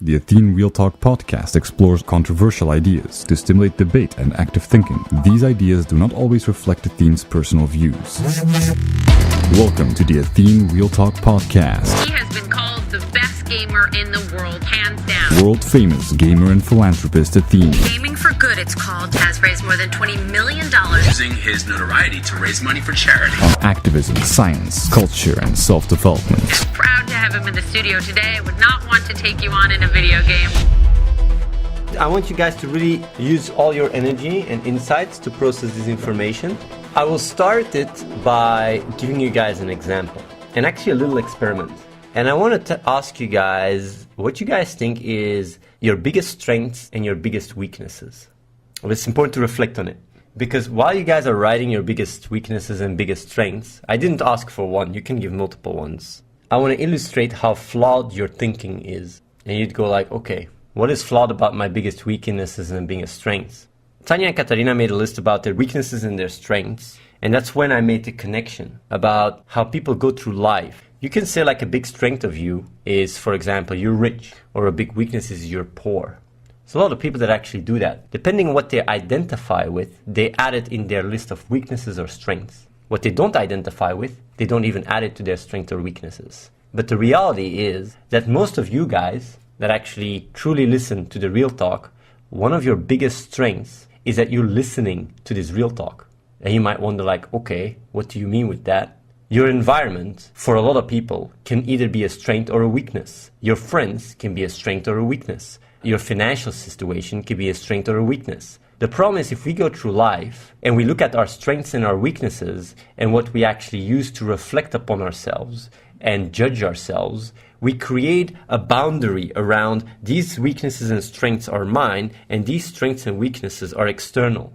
The Athene Real Talk Podcast explores controversial ideas to stimulate debate and active thinking. These ideas do not always reflect Athene's personal views. Welcome to the Athene Real Talk Podcast. He has been called the best gamer in the world, hands down. World-famous gamer and philanthropist Athene. Gaming for Good, it's called, has raised more than $20 million. Using his notoriety to raise money for charity. On activism, science, culture, and self-development. Proud to have him in the studio today. I would not want to take you on in a video game. I want you guys to really use all your energy and insights to process this information. I will start it by giving you guys an example and actually a little experiment. And I wanted to ask you guys what you guys think is your biggest strengths and your biggest weaknesses. Well, it's important to reflect on it. Because while you guys are writing your biggest weaknesses and biggest strengths, I didn't ask for one. You can give multiple ones. I want to illustrate how flawed your thinking is. And you'd go like, okay, what is flawed about my biggest weaknesses and biggest strengths? Tanya and Katarina made a list about their weaknesses and their strengths. And that's when I made the connection about how people go through life. You can say like a big strength of you is, for example, you're rich, or a big weakness is you're poor. There's a lot of people that actually do that. Depending on what they identify with, they add it in their list of weaknesses or strengths. What they don't identify with, they don't even add it to their strengths or weaknesses. But the reality is that most of you guys that actually truly listen to the Real Talk, one of your biggest strengths is that you're listening to this Real Talk. And you might wonder like, okay, what do you mean with that? Your environment, for a lot of people, can either be a strength or a weakness. Your friends can be a strength or a weakness. Your financial situation can be a strength or a weakness. The problem is if we go through life and we look at our strengths and our weaknesses and what we actually use to reflect upon ourselves and judge ourselves, we create a boundary around these weaknesses and strengths are mine and these strengths and weaknesses are external.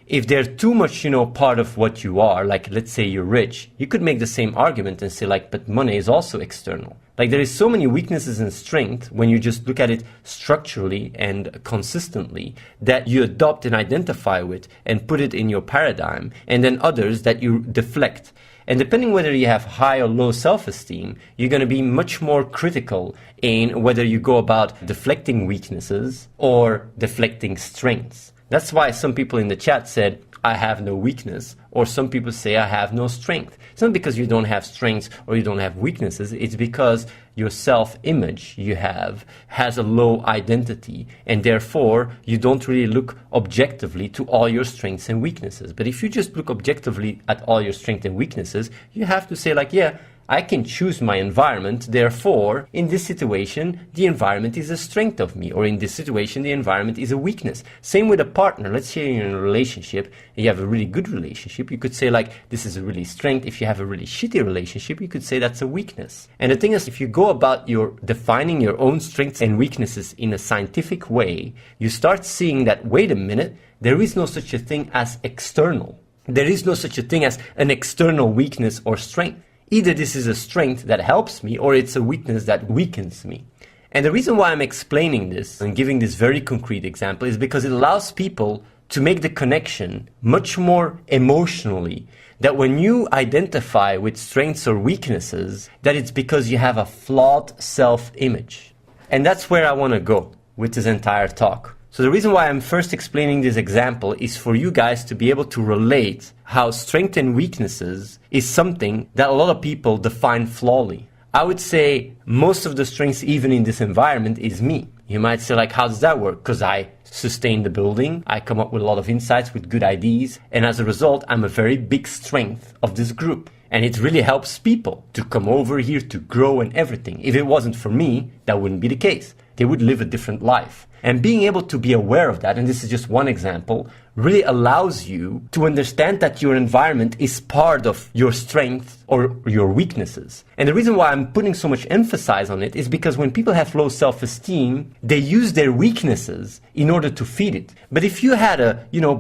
If they're too much, part of what you are, like let's say you're rich, you could make the same argument and say like, but money is also external. Like there is so many weaknesses and strengths when you just look at it structurally and consistently that you adopt and identify with and put it in your paradigm, and then others that you deflect. And depending whether you have high or low self-esteem, you're going to be much more critical in whether you go about deflecting weaknesses or deflecting strengths. That's why some people in the chat said, I have no weakness, or some people say I have no strength. It's not because you don't have strengths or you don't have weaknesses, it's because your self-image you have has a low identity, and therefore you don't really look objectively to all your strengths and weaknesses. But if you just look objectively at all your strengths and weaknesses, you have to say like, yeah, I can choose my environment, therefore, in this situation, the environment is a strength of me, or in this situation, the environment is a weakness. Same with a partner. Let's say you're in a relationship, and you have a really good relationship, you could say like, this is a really strength. If you have a really shitty relationship, you could say that's a weakness. And the thing is, if you go about defining your own strengths and weaknesses in a scientific way, you start seeing that, wait a minute, there is no such a thing as external. There is no such a thing as an external weakness or strength. Either this is a strength that helps me or it's a weakness that weakens me. And the reason why I'm explaining this and giving this very concrete example is because it allows people to make the connection much more emotionally, that when you identify with strengths or weaknesses, that it's because you have a flawed self-image. And that's where I want to go with this entire talk. So the reason why I'm first explaining this example is for you guys to be able to relate how strength and weaknesses is something that a lot of people define flawly. I would say most of the strengths even in this environment is me. You might say like, how does that work? Because I sustain the building, I come up with a lot of insights with good ideas, and as a result, I'm a very big strength of this group. And it really helps people to come over here to grow and everything. If it wasn't for me, that wouldn't be the case. They would live a different life. And being able to be aware of that, and this is just one example, really allows you to understand that your environment is part of your strengths or your weaknesses. And the reason why I'm putting so much emphasis on it is because when people have low self-esteem, they use their weaknesses in order to feed it. But if you had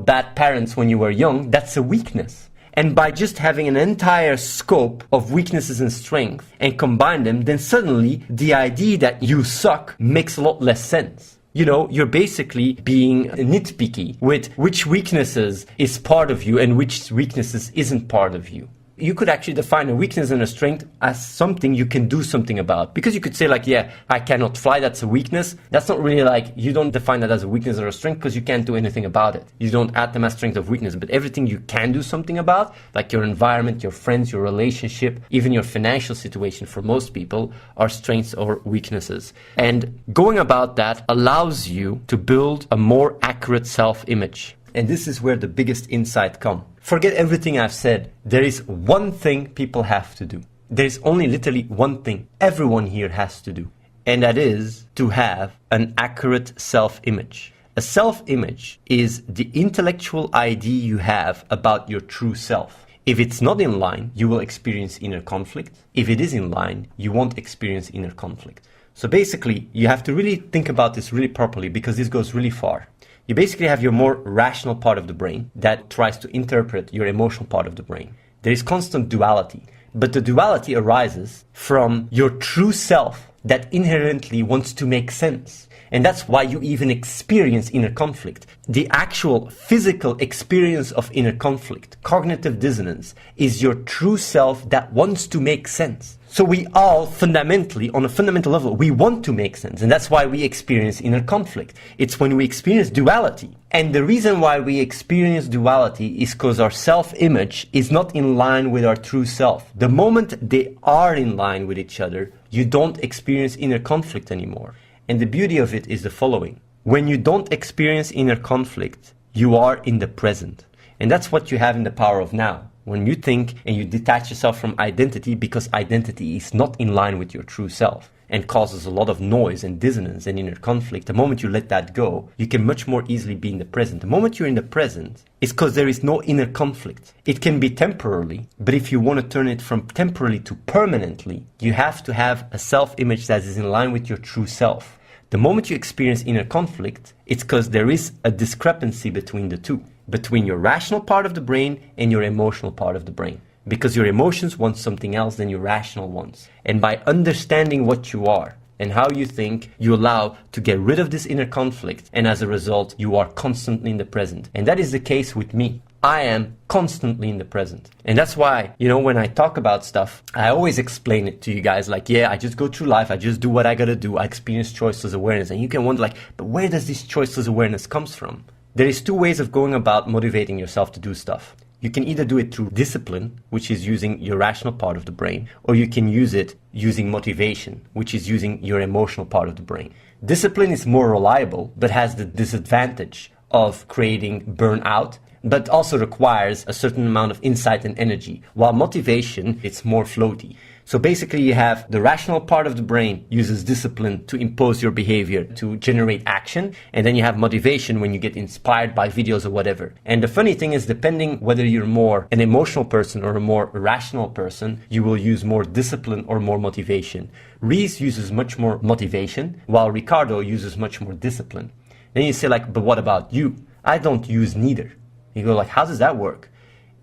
bad parents when you were young, that's a weakness. And by just having an entire scope of weaknesses and strength and combine them, then suddenly the idea that you suck makes a lot less sense. You're basically being nitpicky with which weaknesses is part of you and which weaknesses isn't part of you. You could actually define a weakness and a strength as something you can do something about. Because you could say like, yeah, I cannot fly, that's a weakness. That's not really like, you don't define that as a weakness or a strength because you can't do anything about it. You don't add them as strength of weakness, but everything you can do something about, like your environment, your friends, your relationship, even your financial situation for most people are strengths or weaknesses. And going about that allows you to build a more accurate self-image. And this is where the biggest insight comes. Forget everything I've said. There is one thing people have to do. There is only literally one thing everyone here has to do. And that is to have an accurate self-image. A self-image is the intellectual idea you have about your true self. If it's not in line, you will experience inner conflict. If it is in line, you won't experience inner conflict. So basically, you have to really think about this really properly because this goes really far. You basically have your more rational part of the brain that tries to interpret your emotional part of the brain. There is constant duality, but the duality arises from your true self that inherently wants to make sense. And that's why you even experience inner conflict. The actual physical experience of inner conflict, cognitive dissonance, is your true self that wants to make sense. So we all fundamentally, on a fundamental level, we want to make sense. And that's why we experience inner conflict. It's when we experience duality. And the reason why we experience duality is because our self-image is not in line with our true self. The moment they are in line with each other, you don't experience inner conflict anymore. And the beauty of it is the following. When you don't experience inner conflict, you are in the present. And that's what you have in the power of now. When you think and you detach yourself from identity because identity is not in line with your true self and causes a lot of noise and dissonance and inner conflict, the moment you let that go, you can much more easily be in the present. The moment you're in the present, it's because there is no inner conflict. It can be temporarily, but if you want to turn it from temporarily to permanently, you have to have a self-image that is in line with your true self. The moment you experience inner conflict, it's because there is a discrepancy between the two, between your rational part of the brain and your emotional part of the brain. Because your emotions want something else than your rational ones. And by understanding what you are and how you think, you allow to get rid of this inner conflict. And as a result, you are constantly in the present. And that is the case with me. I am constantly in the present. And that's why, when I talk about stuff, I always explain it to you guys like, yeah, I just go through life. I just do what I gotta do. I experience choiceless awareness. And you can wonder like, but where does this choiceless awareness comes from? There is two ways of going about motivating yourself to do stuff. You can either do it through discipline, which is using your rational part of the brain, or you can use it using motivation, which is using your emotional part of the brain. Discipline is more reliable, but has the disadvantage of creating burnout, but also requires a certain amount of insight and energy, while motivation, it's more floaty. So basically you have the rational part of the brain uses discipline to impose your behavior, to generate action. And then you have motivation when you get inspired by videos or whatever. And the funny thing is, depending whether you're more an emotional person or a more rational person, you will use more discipline or more motivation. Reese uses much more motivation, while Ricardo uses much more discipline. Then you say like, but what about you? I don't use neither. You go like, how does that work?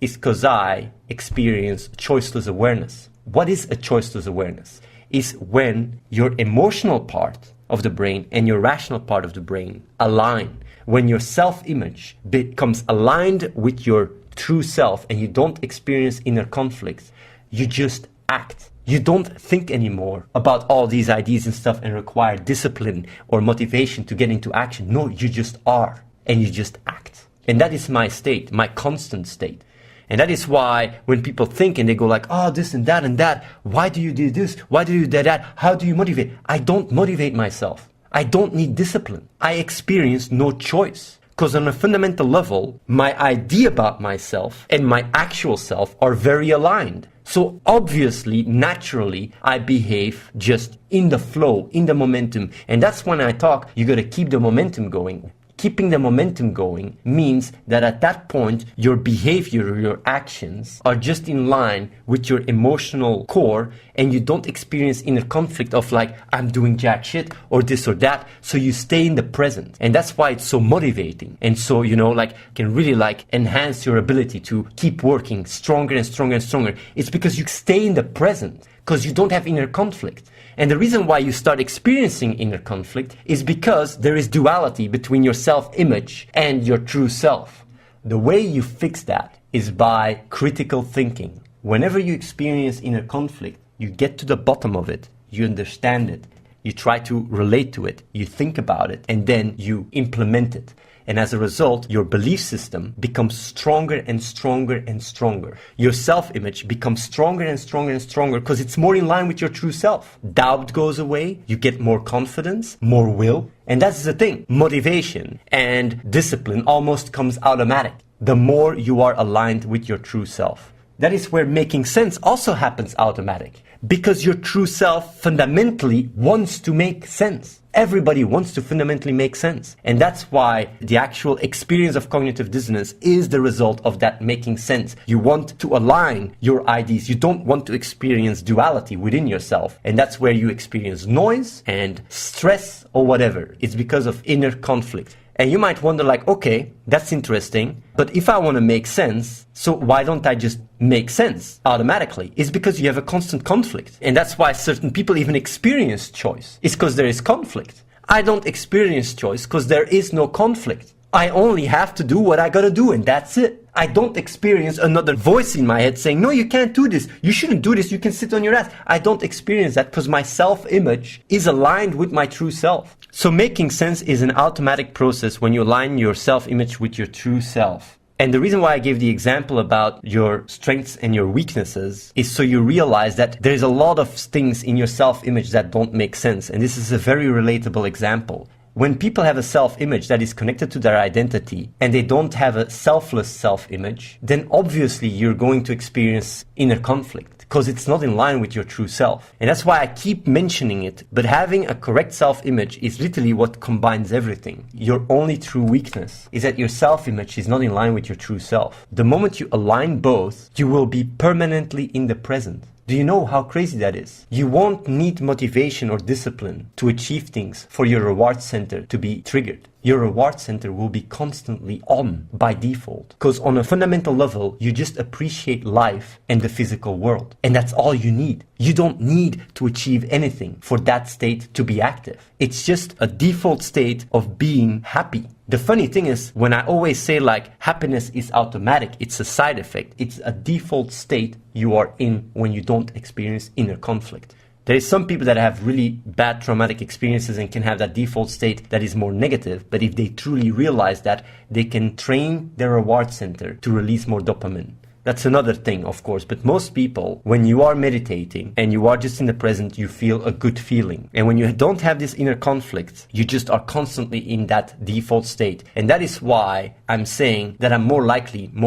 It's because I experience choiceless awareness. What is a choiceless awareness? Is when your emotional part of the brain and your rational part of the brain align. When your self-image becomes aligned with your true self and you don't experience inner conflict, you just act. You don't think anymore about all these ideas and stuff and require discipline or motivation to get into action. No, you just are and you just act. And that is my state, my constant state. And that is why when people think and they go like, oh, this and that, why do you do this? Why do you do that? How do you motivate? I don't motivate myself. I don't need discipline. I experience no choice. Because on a fundamental level, my idea about myself and my actual self are very aligned. So obviously, naturally, I behave just in the flow, in the momentum. And that's when I talk, you got to keep the momentum going. Keeping the momentum going means that at that point, your behavior, your actions are just in line with your emotional core and you don't experience inner conflict of like, I'm doing jack shit or this or that. So you stay in the present. And that's why it's so motivating. And so, can really enhance your ability to keep working stronger and stronger and stronger. It's because you stay in the present because you don't have inner conflict. And the reason why you start experiencing inner conflict is because there is duality between your self-image and your true self. The way you fix that is by critical thinking. Whenever you experience inner conflict, you get to the bottom of it, you understand it, you try to relate to it, you think about it, and then you implement it. And as a result, your belief system becomes stronger and stronger and stronger. Your self-image becomes stronger and stronger and stronger because it's more in line with your true self. Doubt goes away, you get more confidence, more will. And that's the thing. Motivation and discipline almost comes automatic the more you are aligned with your true self. That is where making sense also happens automatic, because your true self fundamentally wants to make sense. Everybody wants to fundamentally make sense. And that's why the actual experience of cognitive dissonance is the result of that making sense. You want to align your ideas. You don't want to experience duality within yourself. And that's where you experience noise and stress or whatever. It's because of inner conflict. And you might wonder like, okay, that's interesting, but if I want to make sense, so why don't I just make sense automatically? It's because you have a constant conflict. And that's why certain people even experience choice. It's because there is conflict. I don't experience choice because there is no conflict. I only have to do what I gotta do, and that's it. I don't experience another voice in my head saying, no, you can't do this. You shouldn't do this. You can sit on your ass. I don't experience that because my self-image is aligned with my true self. So making sense is an automatic process when you align your self-image with your true self. And the reason why I gave the example about your strengths and your weaknesses is so you realize that there's a lot of things in your self-image that don't make sense. And this is a very relatable example. When people have a self-image that is connected to their identity and they don't have a selfless self-image, then obviously you're going to experience inner conflict because it's not in line with your true self. And that's why I keep mentioning it. But having a correct self-image is literally what combines everything. Your only true weakness is that your self-image is not in line with your true self. The moment you align both, you will be permanently in the present. Do you know how crazy that is? You won't need motivation or discipline to achieve things for your reward center to be triggered. Your reward center will be constantly on by default. Because on a fundamental level, you just appreciate life and the physical world. And that's all you need. You don't need to achieve anything for that state to be active. It's just a default state of being happy. The funny thing is, when I always say like happiness is automatic, it's a side effect. It's a default state you are in when you don't experience inner conflict. There is some people that have really bad traumatic experiences and can have that default state that is more negative. But if they truly realize that, they can train their reward center to release more dopamine. That's another thing, of course, but most people, when you are meditating and you are just in the present, you feel a good feeling. And when you don't have this inner conflict, you just are constantly in that default state. And that is why I'm saying that I'm more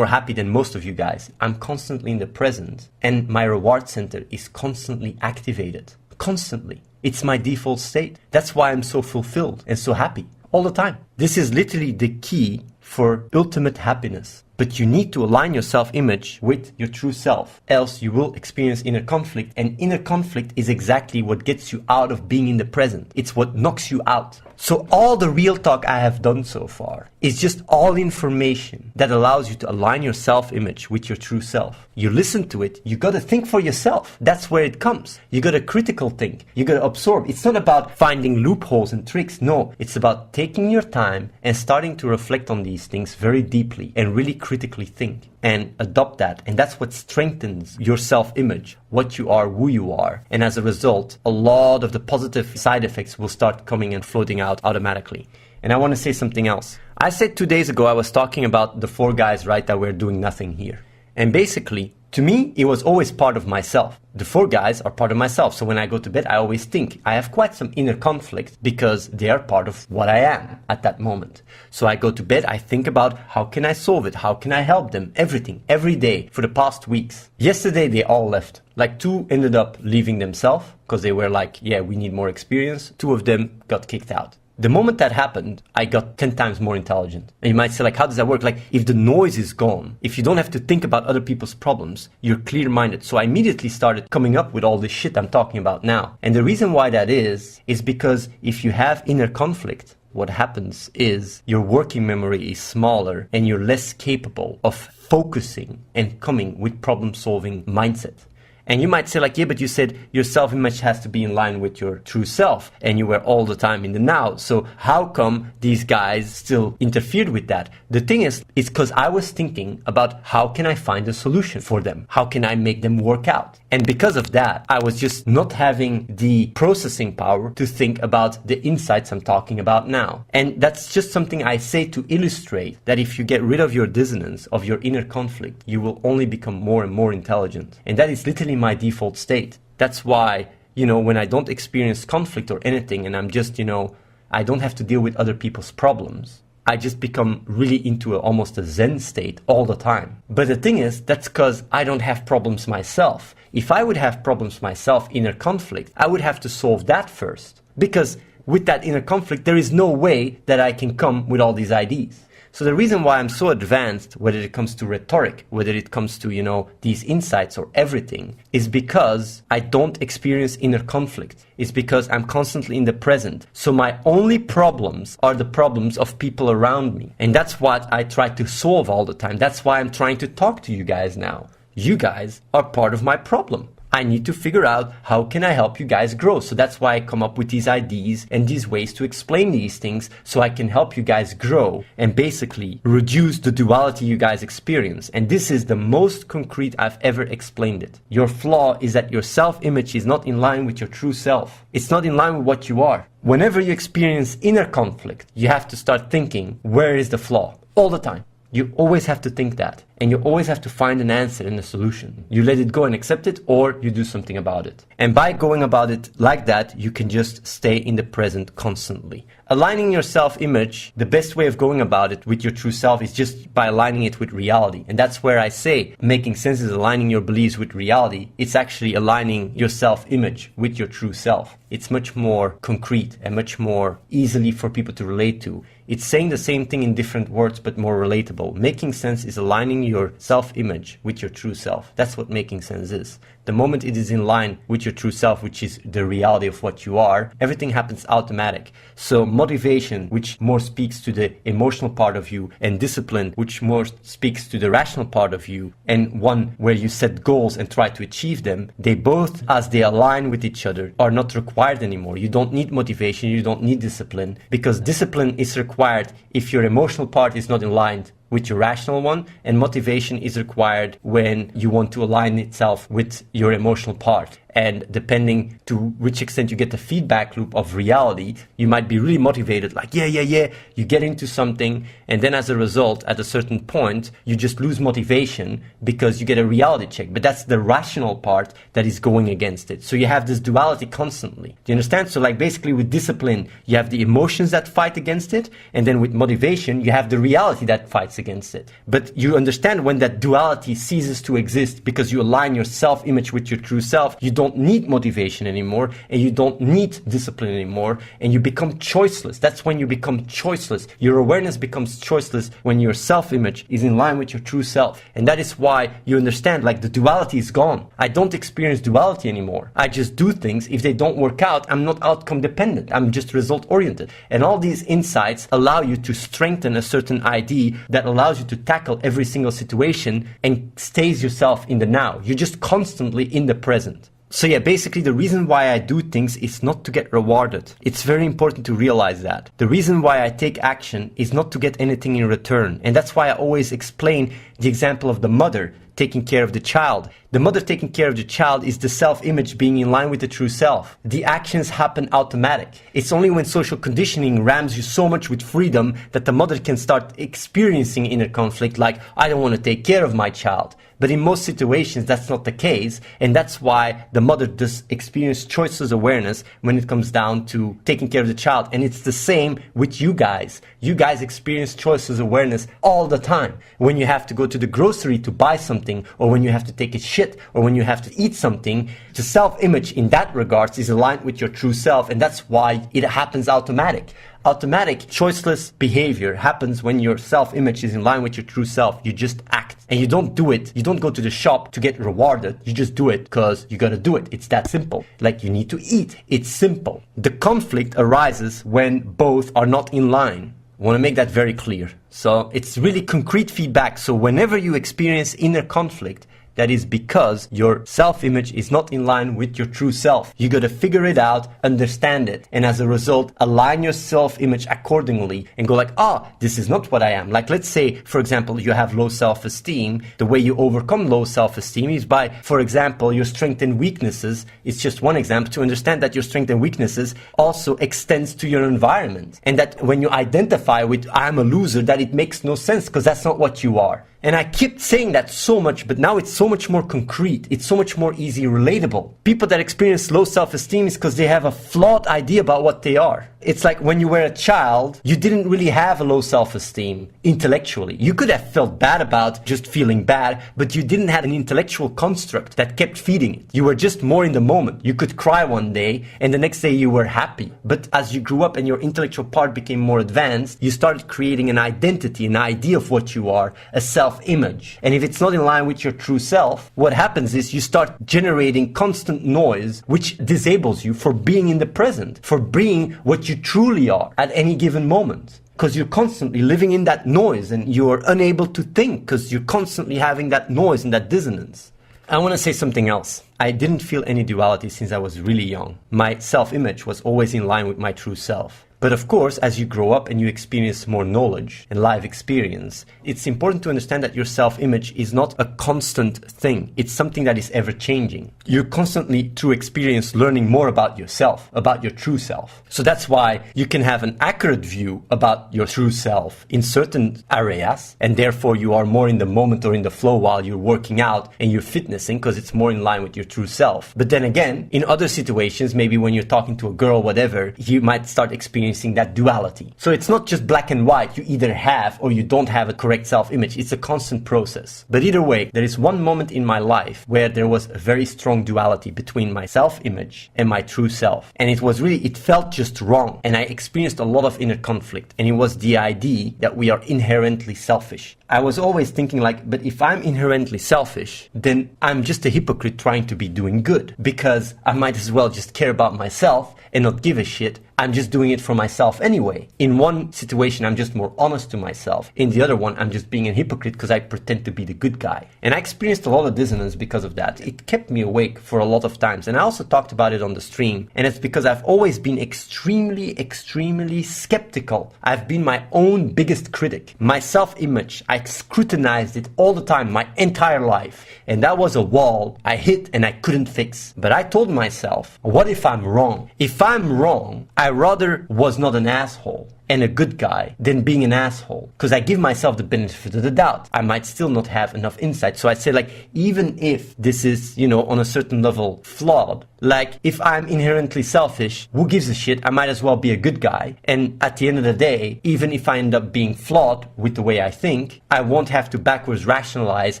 happy than most of you guys. I'm constantly in the present and my reward center is constantly activated. Constantly. It's my default state. That's why I'm so fulfilled and so happy all the time. This is literally the key for ultimate happiness. But you need to align your self-image with your true self, else you will experience inner conflict, and inner conflict is exactly what gets you out of being in the present. It's what knocks you out. So all the real talk I have done so far is just all information that allows you to align your self-image with your true self. You listen to it, you gotta think for yourself. That's where it comes. You gotta critical think. You gotta absorb. It's not about finding loopholes and tricks. No, it's about taking your time and starting to reflect on these things very deeply and really critically think and adopt that. And that's what strengthens your self-image, what you are, who you are. And as a result, a lot of the positive side effects will start coming and floating out automatically. And I want to say something else. I said 2 days ago, I was talking about the 4 guys, right, that were doing nothing here. And basically, to me, it was always part of myself. The 4 guys are part of myself. So when I go to bed, I always think I have quite some inner conflict because they are part of what I am at that moment. So I go to bed, I think about how can I solve it? How can I help them? Everything, every day for the past weeks. Yesterday, they all left. Like 2 ended up leaving themselves because they were like, yeah, we need more experience. 2 of them got kicked out. The moment that happened, I got 10 times more intelligent. And you might say, like, how does that work? Like, if the noise is gone, if you don't have to think about other people's problems, you're clear-minded. So I immediately started coming up with all this shit I'm talking about now. And the reason why that is because if you have inner conflict, what happens is your working memory is smaller and you're less capable of focusing and coming with problem-solving mindset. And you might say like, yeah, but you said your self-image has to be in line with your true self, and you were all the time in the now. So how come these guys still interfered with that? The thing is, it's because I was thinking about how can I find a solution for them? How can I make them work out? And because of that, I was just not having the processing power to think about the insights I'm talking about now. And that's just something I say to illustrate that if you get rid of your dissonance, of your inner conflict, you will only become more and more intelligent. And that is literally my default state. That's why, when I don't experience conflict or anything, and I'm just, I don't have to deal with other people's problems, I just become really into almost a Zen state all the time. But the thing is, that's because I don't have problems myself. If I would have problems myself, inner conflict, I would have to solve that first. Because with that inner conflict, there is no way that I can come with all these ideas. So the reason why I'm so advanced, whether it comes to rhetoric, whether it comes to, these insights or everything, is because I don't experience inner conflict. It's because I'm constantly in the present. So my only problems are the problems of people around me. And that's what I try to solve all the time. That's why I'm trying to talk to you guys now. You guys are part of my problem. I need to figure out how can I help you guys grow. So that's why I come up with these ideas and these ways to explain these things so I can help you guys grow and basically reduce the duality you guys experience. And this is the most concrete I've ever explained it. Your flaw is that your self-image is not in line with your true self. It's not in line with what you are. Whenever you experience inner conflict, you have to start thinking, where is the flaw? All the time. You always have to think that, and you always have to find an answer and a solution. You let it go and accept it, or you do something about it. And by going about it like that, you can just stay in the present constantly. Aligning your self-image, the best way of going about it with your true self is just by aligning it with reality. And that's where I say making sense is aligning your beliefs with reality. It's actually aligning your self-image with your true self. It's much more concrete and much more easily for people to relate to. It's saying the same thing in different words, but more relatable. Making sense is aligning your self-image with your true self. That's what making sense is. The moment it is in line with your true self, which is the reality of what you are, everything happens automatic. So motivation, which more speaks to the emotional part of you, and discipline, which more speaks to the rational part of you, and one where you set goals and try to achieve them, they both, as they align with each other, are not required anymore. You don't need motivation, you don't need discipline, because discipline is required if your emotional part is not in line with your rational one, and motivation is required when you want to align itself with your emotional part. And depending to which extent you get the feedback loop of reality, you might be really motivated, like, yeah, you get into something, and then as a result, at a certain point, you just lose motivation because you get a reality check. But that's the rational part that is going against it. So you have this duality constantly. Do you understand? So like basically with discipline, you have the emotions that fight against it, and then with motivation, you have the reality that fights against it. But you understand when that duality ceases to exist because you align your self-image with your true self, you don't need motivation anymore, and you don't need discipline anymore, and you become choiceless. That's when you become choiceless. Your awareness becomes choiceless when your self-image is in line with your true self. And that is why you understand, like, the duality is gone. I don't experience duality anymore. I just do things. If they don't work out, I'm not outcome dependent. I'm just result oriented. And all these insights allow you to strengthen a certain idea that allows you to tackle every single situation and stays yourself in the now. You're just constantly in the present. So yeah, basically the reason why I do things is not to get rewarded. It's very important to realize that. The reason why I take action is not to get anything in return. And that's why I always explain the example of the mother taking care of the child. The mother taking care of the child is the self-image being in line with the true self. The actions happen automatic. It's only when social conditioning rams you so much with freedom that the mother can start experiencing inner conflict, like, I don't want to take care of my child. But in most situations, that's not the case. And that's why the mother does experience choiceless awareness when it comes down to taking care of the child. And it's the same with you guys. You guys experience choiceless awareness all the time. When you have to go to the grocery to buy something, or when you have to take a shit, or when you have to eat something, the self-image in that regards is aligned with your true self. And that's why it happens automatic. Automatic, choiceless behavior happens when your self-image is in line with your true self. You just act. And you don't do it. You don't go to the shop to get rewarded. You just do it because you gotta do it. It's that simple. Like, you need to eat. It's simple. The conflict arises when both are not in line. I want to make that very clear. So it's really concrete feedback. So whenever you experience inner conflict, That is because your self-image is not in line with your true self. You gotta figure it out, understand it, and as a result, align your self-image accordingly and go like, this is not what I am. Like, let's say, for example, you have low self-esteem. The way you overcome low self-esteem is by, for example, your strengths and weaknesses. It's just one example to understand that your strengths and weaknesses also extends to your environment. And that when you identify with, I'm a loser, that it makes no sense because that's not what you are. And I kept saying that so much, but now it's so much more concrete. It's so much more easy relatable. People that experience low self-esteem is because they have a flawed idea about what they are. It's like when you were a child, you didn't really have a low self-esteem intellectually. You could have felt bad about just feeling bad, but you didn't have an intellectual construct that kept feeding it. You were just more in the moment. You could cry one day and the next day you were happy. But as you grew up and your intellectual part became more advanced, you started creating an identity, an idea of what you are, a self-image. And if it's not in line with your true self, what happens is you start generating constant noise, which disables you for being in the present, for being what you truly are at any given moment. Because you're constantly living in that noise and you're unable to think because you're constantly having that noise and that dissonance. I want to say something else. I didn't feel any duality since I was really young. My self-image was always in line with my true self. But of course, as you grow up and you experience more knowledge and life experience, it's important to understand that your self-image is not a constant thing. It's something that is ever changing. You're constantly, through experience, learning more about yourself, about your true self. So that's why you can have an accurate view about your true self in certain areas, and therefore you are more in the moment or in the flow while you're working out and you're fitnessing because it's more in line with your true self. But then again, in other situations, maybe when you're talking to a girl, whatever, you might start experiencing that duality. So it's not just black and white. You either have or you don't have a correct self-image. It's a constant process. But either way, there is one moment in my life where there was a very strong duality between my self-image and my true self. And it felt just wrong. And I experienced a lot of inner conflict. And it was the idea that we are inherently selfish. I was always thinking like, but if I'm inherently selfish, then I'm just a hypocrite trying to be doing good, because I might as well just care about myself and not give a shit. I'm just doing it for myself anyway. In one situation, I'm just more honest to myself. In the other one, I'm just being a hypocrite because I pretend to be the good guy. And I experienced a lot of dissonance because of that. It kept me awake for a lot of times. And I also talked about it on the stream. And it's because I've always been extremely skeptical. I've been my own biggest critic. My self-image, I scrutinized it all the time, my entire life. And that was a wall I hit and I couldn't fix. But I told myself, what if I'm wrong? If I'm wrong, I rather was not an asshole and a good guy than being an asshole, because I give myself the benefit of the doubt. I might still not have enough insight. So I say, like, even if this is, on a certain level flawed, like if I'm inherently selfish, who gives a shit? I might as well be a good guy. And at the end of the day, even if I end up being flawed with the way I think, I won't have to backwards rationalize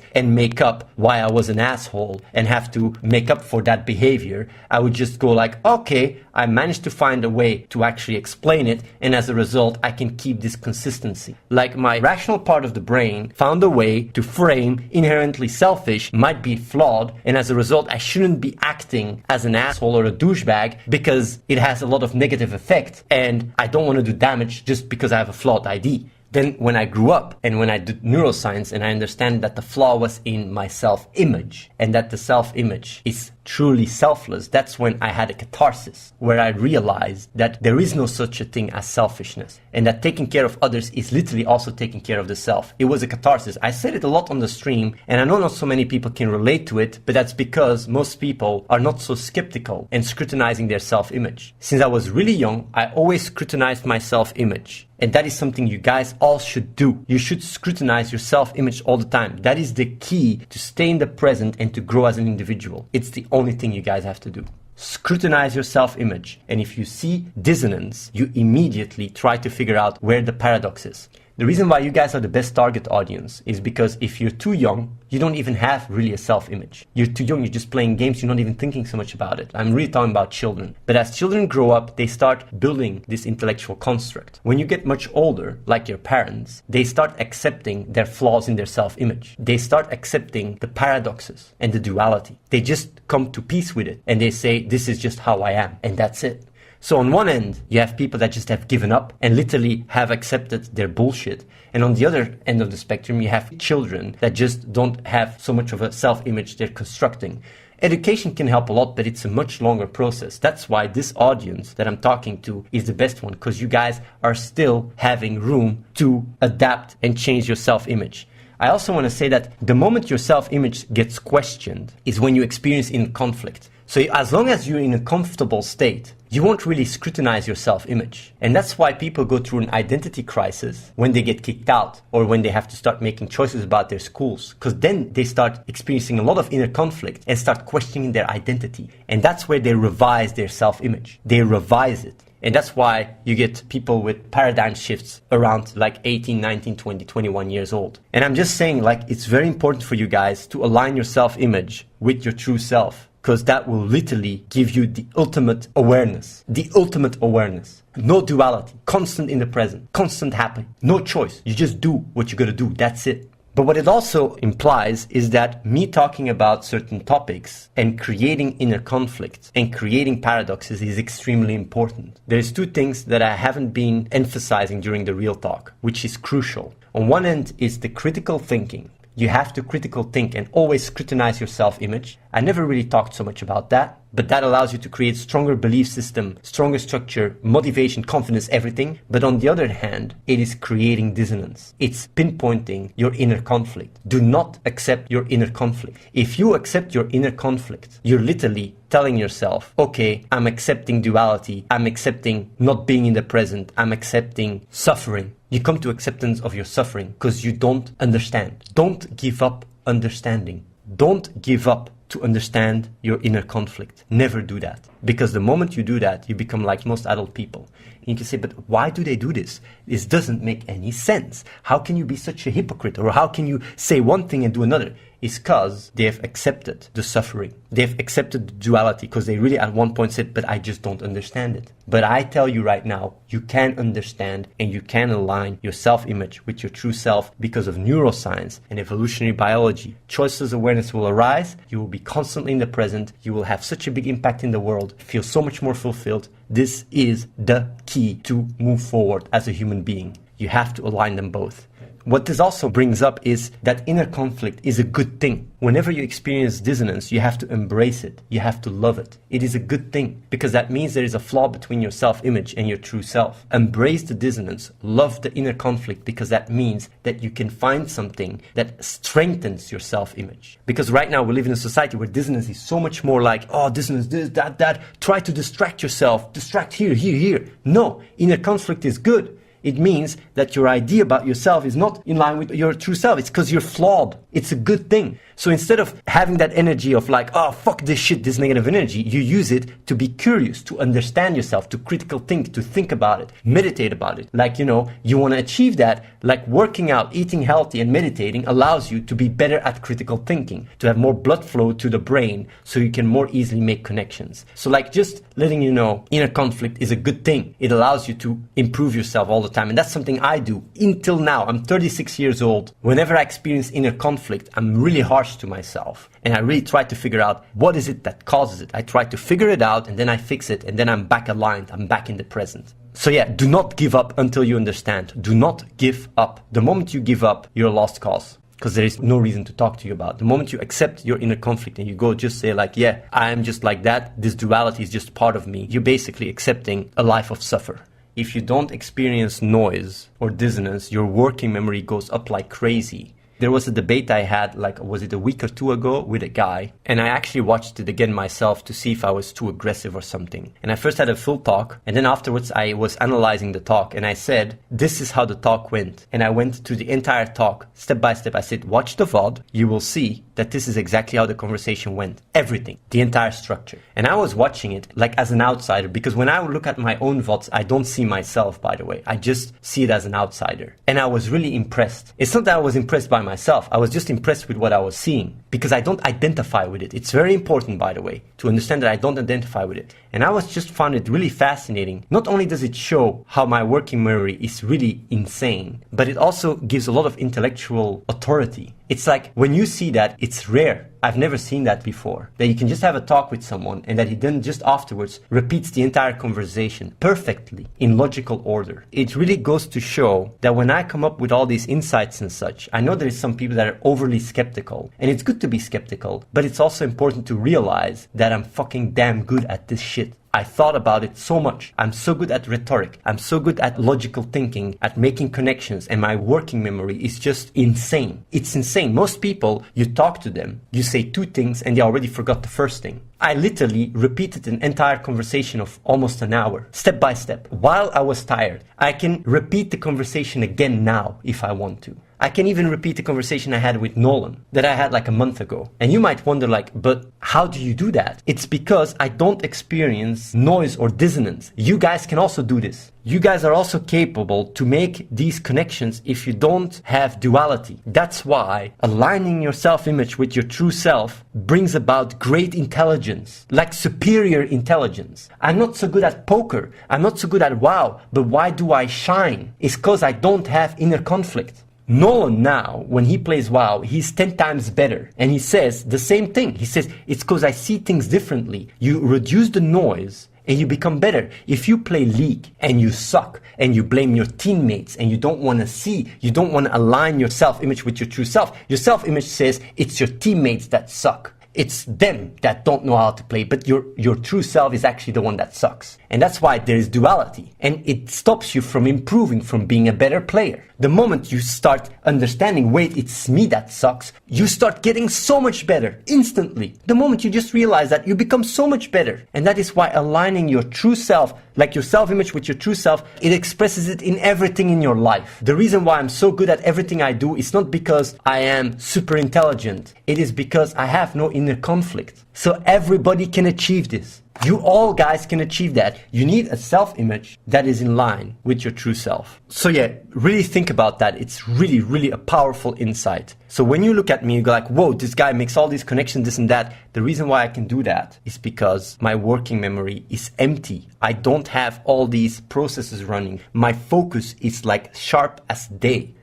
and make up why I was an asshole and have to make up for that behavior. I would just go like, okay, I managed to find a way to actually explain it, and as a result, I can keep this consistency. Like, my rational part of the brain found a way to frame inherently selfish might be flawed, and as a result, I shouldn't be acting as an asshole or a douchebag because it has a lot of negative effect, and I don't want to do damage just because I have a flawed ID. Then when I grew up and when I did neuroscience and I understand that the flaw was in my self-image and that the self-image is truly selfless, that's when I had a catharsis where I realized that there is no such a thing as selfishness and that taking care of others is literally also taking care of the self. It was a catharsis. I said it a lot on the stream and I know not so many people can relate to it, but that's because most people are not so skeptical and scrutinizing their self-image. Since I was really young, I always scrutinized my self-image. And that is something you guys all should do. You should scrutinize your self-image all the time. That is the key to stay in the present and to grow as an individual. It's the only thing you guys have to do. Scrutinize your self-image. And if you see dissonance, you immediately try to figure out where the paradox is. The reason why you guys are the best target audience is because if you're too young, you don't even have really a self-image. You're too young, you're just playing games, you're not even thinking so much about it. I'm really talking about children. But as children grow up, they start building this intellectual construct. When you get much older, like your parents, they start accepting their flaws in their self-image. They start accepting the paradoxes and the duality. They just come to peace with it and they say, this is just how I am, and that's it. So on one end, you have people that just have given up and literally have accepted their bullshit. And on the other end of the spectrum, you have children that just don't have so much of a self-image they're constructing. Education can help a lot, but it's a much longer process. That's why this audience that I'm talking to is the best one, because you guys are still having room to adapt and change your self-image. I also want to say that the moment your self-image gets questioned is when you experience inner conflict. So as long as you're in a comfortable state, you won't really scrutinize your self-image. And that's why people go through an identity crisis when they get kicked out or when they have to start making choices about their schools. Because then they start experiencing a lot of inner conflict and start questioning their identity. And that's where they revise their self-image. They revise it. And that's why you get people with paradigm shifts around like 18, 19, 20, 21 years old. And I'm just saying, like, it's very important for you guys to align your self-image with your true self, because that will literally give you the ultimate awareness. The ultimate awareness. No duality. Constant in the present. Constant happy. No choice. You just do what you gotta do. That's it. But what it also implies is that me talking about certain topics and creating inner conflict and creating paradoxes is extremely important. There's two things that I haven't been emphasizing during the real talk, which is crucial. On one end is the critical thinking. You have to critical think and always scrutinize your self-image. I never really talked so much about that, but that allows you to create stronger belief system, stronger structure, motivation, confidence, everything. But on the other hand, it is creating dissonance. It's pinpointing your inner conflict. Do not accept your inner conflict. If you accept your inner conflict, you're literally telling yourself, okay, I'm accepting duality. I'm accepting not being in the present. I'm accepting suffering. You come to acceptance of your suffering because you don't understand. Don't give up understanding. Don't give up to understand your inner conflict. Never do that. Because the moment you do that, you become like most adult people. And you can say, but why do they do this? This doesn't make any sense. How can you be such a hypocrite? Or how can you say one thing and do another? It's because they have accepted the suffering. They've accepted the duality because they really at one point said, but I just don't understand it. But I tell you right now, you can understand and you can align your self-image with your true self because of neuroscience and evolutionary biology. Choiceless awareness will arise. You will be constantly in the present. You will have such a big impact in the world, feel so much more fulfilled. This is the key to move forward as a human being. You have to align them both. What this also brings up is that inner conflict is a good thing. Whenever you experience dissonance, you have to embrace it. You have to love it. It is a good thing because that means there is a flaw between your self-image and your true self. Embrace the dissonance. Love the inner conflict because that means that you can find something that strengthens your self-image. Because right now we live in a society where dissonance is so much more like, oh, dissonance, this, that. Try to distract yourself. Distract here. No, inner conflict is good. It means that your idea about yourself is not in line with your true self. It's because you're flawed. It's a good thing. So instead of having that energy of like, oh, fuck this shit, this negative energy, you use it to be curious, to understand yourself, to critical think, to think about it, meditate about it. Like, you want to achieve that. Like working out, eating healthy and meditating allows you to be better at critical thinking, to have more blood flow to the brain so you can more easily make connections. So like just letting you know, inner conflict is a good thing. It allows you to improve yourself all the time. And that's something I do until now. I'm 36 years old. Whenever I experience inner conflict, I'm really harsh to myself. And I really try to figure out what is it that causes it. I try to figure it out and then I fix it and then I'm back aligned. I'm back in the present. So yeah, do not give up until you understand. Do not give up. The moment you give up, you're a lost cause. Because there is no reason to talk to you about. The moment you accept your inner conflict and you go just say like, yeah, I am just like that. This duality is just part of me. You're basically accepting a life of suffer. If you don't experience noise or dissonance, your working memory goes up like crazy. There was a debate I had, was it a week or two ago with a guy? And I actually watched it again myself to see if I was too aggressive or something. And I first had a full talk, and then afterwards I was analyzing the talk, and I said, this is how the talk went. And I went to the entire talk, step by step. I said, watch the VOD, you will see that this is exactly how the conversation went. Everything, the entire structure. And I was watching it like as an outsider, because when I look at my own VODs, I don't see myself, by the way. I just see it as an outsider. And I was really impressed. It's not that I was impressed by myself. I was just impressed with what I was seeing because I don't identify with it. It's very important, by the way, to understand that I don't identify with it. And I was just found it really fascinating. Not only does it show how my working memory is really insane, but it also gives a lot of intellectual authority. It's like when you see that, it's rare. I've never seen that before. That you can just have a talk with someone and that he then just afterwards repeats the entire conversation perfectly in logical order. It really goes to show that when I come up with all these insights and such, I know there is some people that are overly skeptical, and it's good to be skeptical, but it's also important to realize that I'm fucking damn good at this shit. I thought about it so much. I'm so good at rhetoric. I'm so good at logical thinking, at making connections, and my working memory is just insane. It's insane. Most people, you talk to them, you say two things, and they already forgot the first thing. I literally repeated an entire conversation of almost an hour, step by step, while I was tired. I can repeat the conversation again now if I want to. I can even repeat the conversation I had with Nolan that I had like a month ago. And you might wonder like, but how do you do that? It's because I don't experience noise or dissonance. You guys can also do this. You guys are also capable to make these connections if you don't have duality. That's why aligning your self-image with your true self brings about great intelligence, like superior intelligence. I'm not so good at poker. I'm not so good at WoW, but why do I shine? It's because I don't have inner conflict. Nolan now, when he plays WoW, he's 10 times better. And he says the same thing. He says, it's because I see things differently. You reduce the noise and you become better. If you play League and you suck and you blame your teammates and you don't want to see, you don't want to align your self-image with your true self. Your self-image says it's your teammates that suck. It's them that don't know how to play, but your true self is actually the one that sucks. And that's why there is duality. And it stops you from improving, from being a better player. The moment you start understanding, wait, it's me that sucks, you start getting so much better instantly. The moment you just realize that, you become so much better. And that is why aligning your true self, like your self-image with your true self, it expresses it in everything in your life. The reason why I'm so good at everything I do is not because I am super intelligent. It is because I have no inner conflict. So everybody can achieve this. You all guys can achieve that. You need a self-image that is in line with your true self. So yeah, really think about that. It's really, really a powerful insight. So when you look at me, you go like, whoa, this guy makes all these connections, this and that. The reason why I can do that is because my working memory is empty. I don't have all these processes running. My focus is like sharp as day.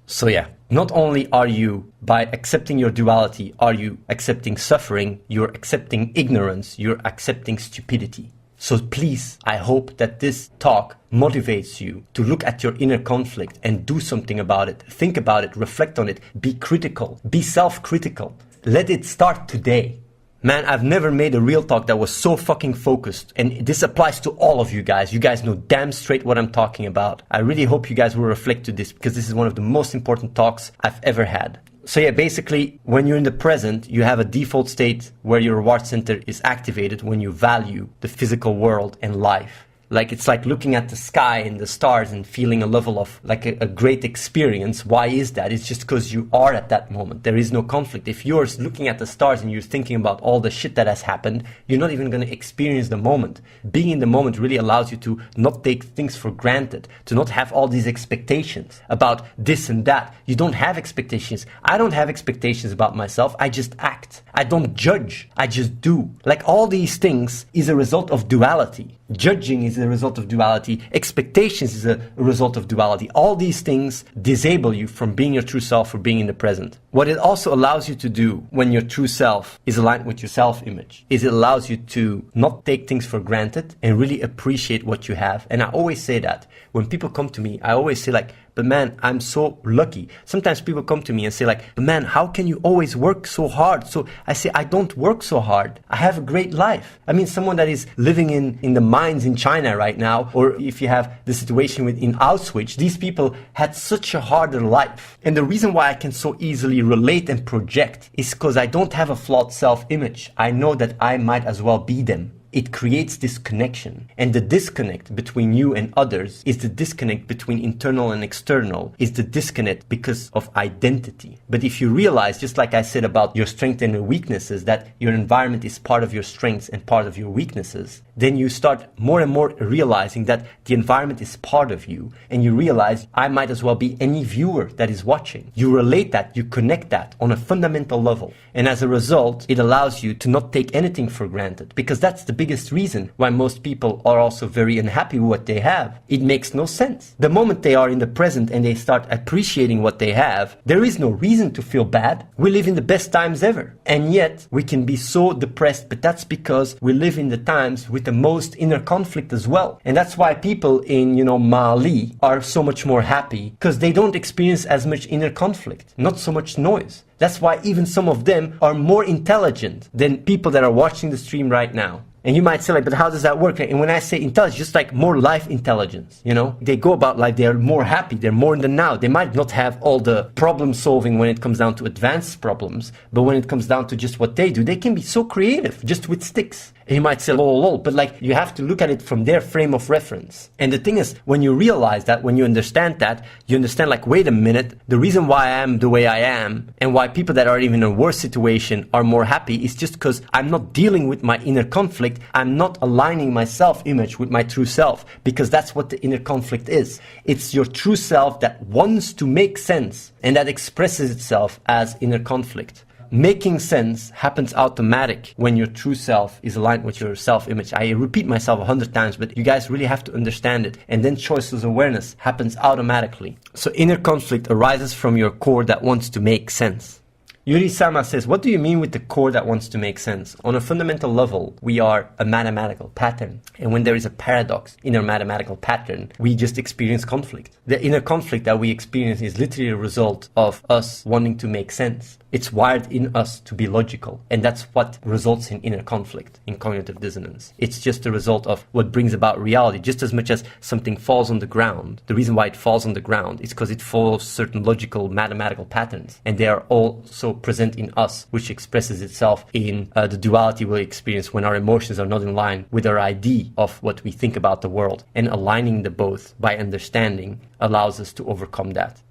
So yeah, not only are you, by accepting your duality, are you accepting suffering, you're accepting ignorance, you're accepting stupidity. So please, I hope that this talk motivates you to look at your inner conflict and do something about it. Think about it, reflect on it, be critical, be self-critical. Let it start today. Man, I've never made a real talk that was so fucking focused. And this applies to all of you guys. You guys know damn straight what I'm talking about. I really hope you guys will reflect to this, because this is one of the most important talks I've ever had. So yeah, basically, when you're in the present, you have a default state where your reward center is activated when you value the physical world and life. Like, it's like looking at the sky and the stars and feeling a level of like a great experience. Why is that? It's just because you are at that moment. There is no conflict. If you're looking at the stars and you're thinking about all the shit that has happened, you're not even going to experience the moment. Being in the moment really allows you to not take things for granted, to not have all these expectations about this and that. You don't have expectations. I don't have expectations about myself. I just act. I don't judge. I just do. Like, all these things is a result of duality. Judging is a result of duality. Expectations is a result of duality. All these things disable you from being your true self or being in the present. What it also allows you to do when your true self is aligned with your self-image is it allows you to not take things for granted and really appreciate what you have. And I always say that. When people come to me, I always say like, but man, I'm so lucky. Sometimes people come to me and say like, but man, how can you always work so hard? So I say, I don't work so hard. I have a great life. I mean, someone that is living in the mines in China right now, or if you have the situation in Auschwitz, these people had such a harder life. And the reason why I can so easily relate and project is because I don't have a flawed self-image. I know that I might as well be them. It creates this connection. And the disconnect between you and others is the disconnect between internal and external, is the disconnect because of identity. But if you realize, just like I said about your strengths and your weaknesses, that your environment is part of your strengths and part of your weaknesses, then you start more and more realizing that the environment is part of you, and you realize I might as well be any viewer that is watching. You relate that, you connect that on a fundamental level. And as a result, it allows you to not take anything for granted, because that's the biggest reason why most people are also very unhappy with what they have. It makes no sense. The moment they are in the present and they start appreciating what they have, there is no reason to feel bad. We live in the best times ever. And yet we can be so depressed, but that's because we live in the times with the most inner conflict as well. And that's why people in, Mali are so much more happy, because they don't experience as much inner conflict, not so much noise. That's why even some of them are more intelligent than people that are watching the stream right now. And you might say, but how does that work? And when I say intelligence, just like more life intelligence, they go about life, they're more happy, they're more in the now. They might not have all the problem solving when it comes down to advanced problems, but when it comes down to just what they do, they can be so creative just with sticks. And you might say, lol, but you have to look at it from their frame of reference. And the thing is, when you realize that, when you understand that, you understand wait a minute, the reason why I am the way I am and why people that are even in a worse situation are more happy is just because I'm not dealing with my inner conflict. I'm not aligning my self-image with my true self, because that's what the inner conflict is. It's your true self that wants to make sense, and that expresses itself as inner conflict. Making sense happens automatic when your true self is aligned with your self-image. I repeat myself 100 times, but you guys really have to understand it. And then choiceless awareness happens automatically. So inner conflict arises from your core that wants to make sense. Yuri Sama says, what do you mean with the core that wants to make sense? On a fundamental level, we are a mathematical pattern. And when there is a paradox in our mathematical pattern, we just experience conflict. The inner conflict that we experience is literally a result of us wanting to make sense. It's wired in us to be logical. And that's what results in inner conflict, in cognitive dissonance. It's just a result of what brings about reality. Just as much as something falls on the ground, the reason why it falls on the ground is because it follows certain logical mathematical patterns. And they are also present in us, which expresses itself in the duality we experience when our emotions are not in line with our idea of what we think about the world. And aligning the both by understanding allows us to overcome that.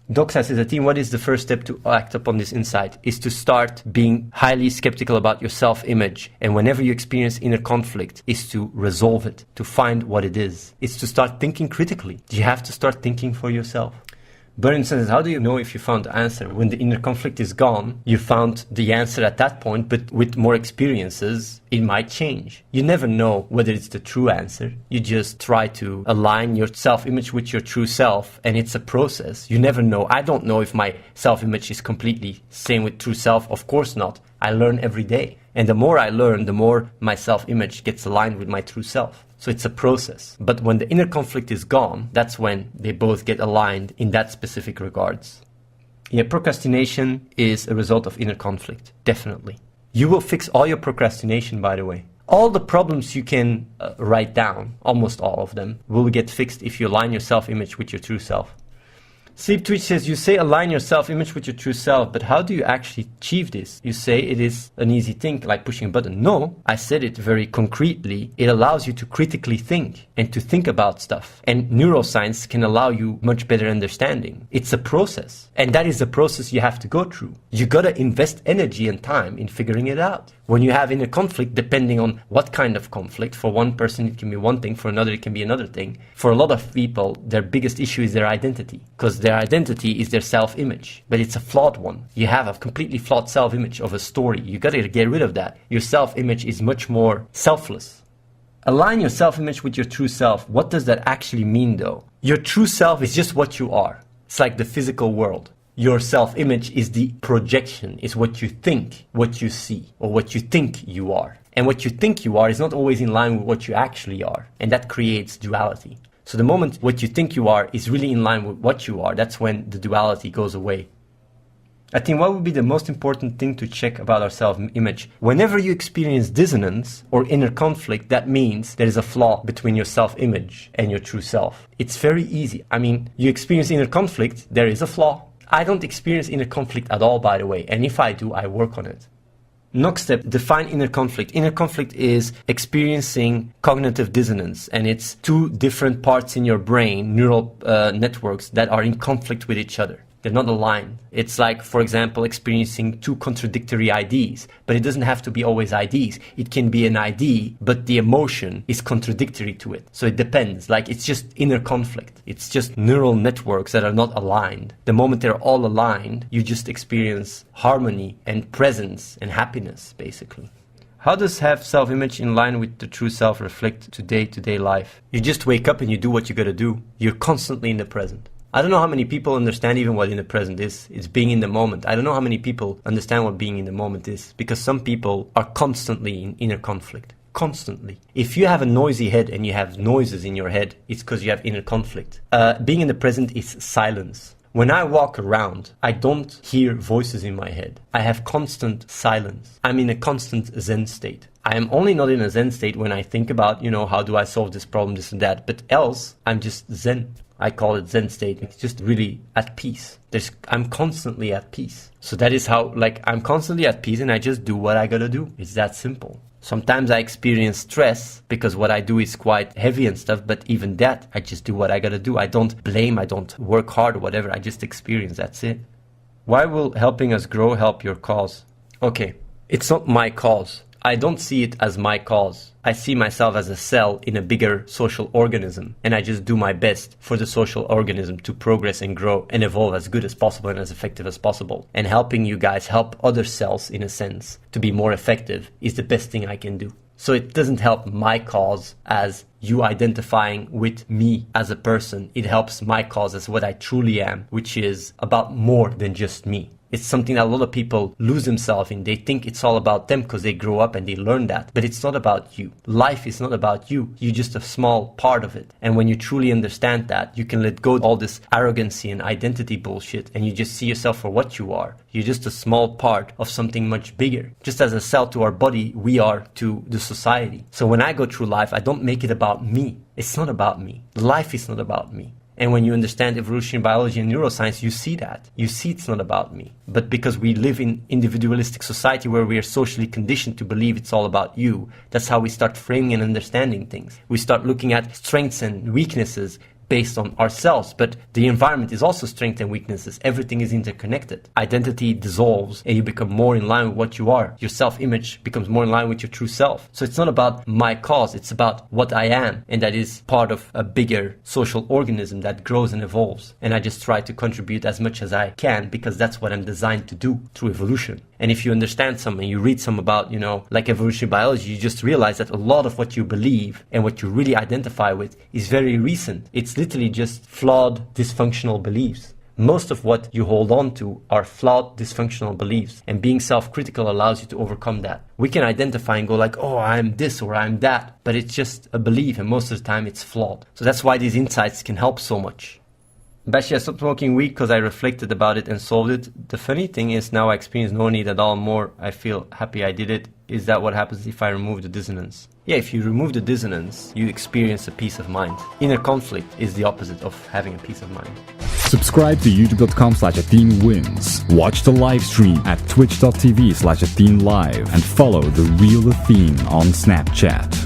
Doxa says, Athene, what is the first step to act upon this insight? Is to start being highly skeptical about your self-image. And whenever you experience inner conflict, is to resolve it, to find what it is. It's to start thinking critically. You have to start thinking for yourself. Burton says, how do you know if you found the answer? When the inner conflict is gone, you found the answer at that point, but with more experiences, it might change. You never know whether it's the true answer. You just try to align your self-image with your true self, and it's a process. You never know. I don't know if my self-image is completely same with true self. Of course not. I learn every day. And the more I learn, the more my self-image gets aligned with my true self. So it's a process. But when the inner conflict is gone, that's when they both get aligned in that specific regards. Yeah, procrastination is a result of inner conflict. Definitely. You will fix all your procrastination, by the way. All the problems you can write down, almost all of them, will get fixed if you align your self-image with your true self. Sleep Twitch says, you say align your self-image with your true self, but how do you actually achieve this? You say it is an easy thing, like pushing a button. No, I said it very concretely. It allows you to critically think and to think about stuff. And neuroscience can allow you much better understanding. It's a process. And that is the process you have to go through. You gotta invest energy and time in figuring it out. When you have inner conflict, depending on what kind of conflict, for one person it can be one thing, for another it can be another thing. For a lot of people, their biggest issue is their identity, because their identity is their self-image, but it's a flawed one. You have a completely flawed self-image of a story. You gotta get rid of that. Your self-image is much more selfless. Align your self-image with your true self. What does that actually mean though? Your true self is just what you are. It's like the physical world. Your self-image is the projection, is what you think, what you see, or what you think you are. And what you think you are is not always in line with what you actually are. And that creates duality. So the moment what you think you are is really in line with what you are, that's when the duality goes away. I think what would be the most important thing to check about our self-image? Whenever you experience dissonance or inner conflict, that means there is a flaw between your self-image and your true self. It's very easy. I mean, you experience inner conflict, there is a flaw. I don't experience inner conflict at all, by the way. And if I do, I work on it. Next step, define inner conflict. Inner conflict is experiencing cognitive dissonance. And it's two different parts in your brain, neural networks, that are in conflict with each other. They're not aligned. It's like, for example, experiencing two contradictory IDs. But it doesn't have to be always IDs. It can be an ID, but the emotion is contradictory to it. So it depends. Like, it's just inner conflict. It's just neural networks that are not aligned. The moment they're all aligned, you just experience harmony and presence and happiness, basically. How does have self-image in line with the true self reflect to day-to-day life? You just wake up and you do what you gotta do. You're constantly in the present. I don't know how many people understand even what in the present is. It's being in the moment. I don't know how many people understand what being in the moment is, because some people are constantly in inner conflict. Constantly. If you have a noisy head and you have noises in your head, it's because you have inner conflict. Being in the present is silence. When I walk around, I don't hear voices in my head. I have constant silence. I'm in a constant Zen state. I am only not in a Zen state when I think about, how do I solve this problem, this and that. But else, I'm just Zen. I call it Zen state. It's just really at peace. I'm constantly at peace. So that is how, I'm constantly at peace and I just do what I gotta do. It's that simple. Sometimes I experience stress because what I do is quite heavy and stuff, but even that, I just do what I gotta do. I don't blame, I don't work hard or whatever, I just experience, that's it. Why will helping us grow help your cause? Okay, it's not my cause. I don't see it as my cause. I see myself as a cell in a bigger social organism, and I just do my best for the social organism to progress and grow and evolve as good as possible and as effective as possible. And helping you guys help other cells, in a sense, to be more effective is the best thing I can do. So it doesn't help my cause as you identifying with me as a person. It helps my cause as what I truly am, which is about more than just me. It's something that a lot of people lose themselves in. They think it's all about them because they grow up and they learn that. But it's not about you. Life is not about you. You're just a small part of it. And when you truly understand that, you can let go of all this arrogancy and identity bullshit and you just see yourself for what you are. You're just a small part of something much bigger. Just as a cell to our body, we are to the society. So when I go through life, I don't make it about me. It's not about me. Life is not about me. And when you understand evolutionary biology and neuroscience, you see that. You see it's not about me. But because we live in individualistic society where we are socially conditioned to believe it's all about you, that's how we start framing and understanding things. We start looking at strengths and weaknesses based on ourselves, but the environment is also strengths and weaknesses. Everything is interconnected. Identity dissolves and you become more in line with what you are. Your self-image becomes more in line with your true self. So it's not about my cause, it's about what I am, and that is part of a bigger social organism that grows and evolves. And I just try to contribute as much as I can because that's what I'm designed to do through evolution. And if you understand something, you read some about, like evolutionary biology, you just realize that a lot of what you believe and what you really identify with is very recent. It's literally just flawed, dysfunctional beliefs. Most of what you hold on to are flawed, dysfunctional beliefs. And being self-critical allows you to overcome that. We can identify and go like, oh, I'm this or I'm that. But it's just a belief and most of the time it's flawed. So that's why these insights can help so much. Bashi, I stopped smoking weed because I reflected about it and solved it. The funny thing is now I experience no need at all more. I feel happy I did it. Is that what happens if I remove the dissonance? Yeah, if you remove the dissonance, you experience a peace of mind. Inner conflict is the opposite of having a peace of mind. Subscribe to youtube.com/AtheneWins. Watch the live stream at twitch.tv/AtheneLive and follow The Real Athene on Snapchat.